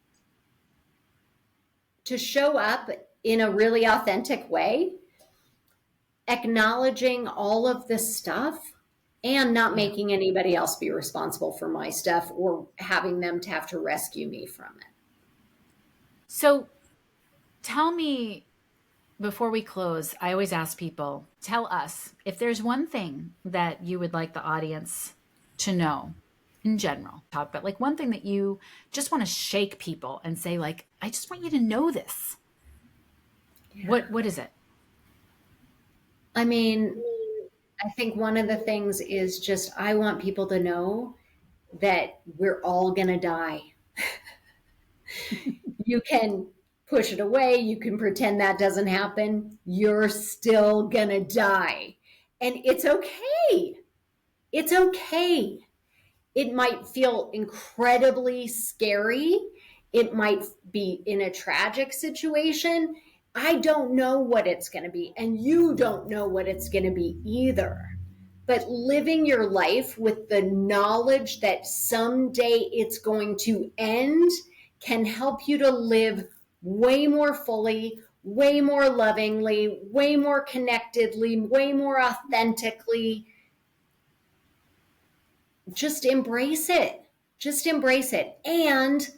show up in a really authentic way, acknowledging all of this stuff and not Yeah. making anybody else be responsible for my stuff or having them to have to rescue me from it. So tell me, before we close, I always ask people, tell us if there's one thing that you would like the audience to know in general, talk about like one thing that you just want to shake people and say, like, I just want you to know this. What is it? I mean, I think one of the things is just I want people to know that we're all going to die. You can push it away, you can pretend that doesn't happen. You're still going to die. And it's okay. It's okay. It might feel incredibly scary. It might be in a tragic situation. I don't know what it's going to be, and you don't know what it's going to be either. But living your life with the knowledge that someday it's going to end can help you to live way more fully, way more lovingly, way more connectedly, way more authentically. Just embrace it. Just embrace it. And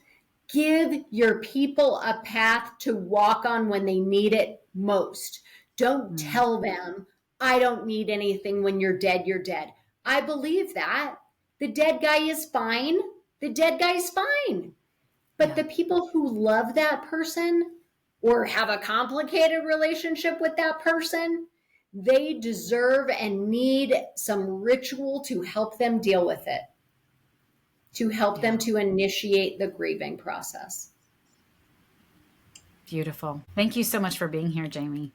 give your people a path to walk on when they need it most. Don't Mm, tell them, I don't need anything. When you're dead, you're dead. I believe that. The dead guy is fine. The dead guy is fine. But yeah. the people who love that person or have a complicated relationship with that person, they deserve and need some ritual to help them deal with it, to help them Yeah. to initiate the grieving process. Beautiful. Thank you so much for being here, Jamie.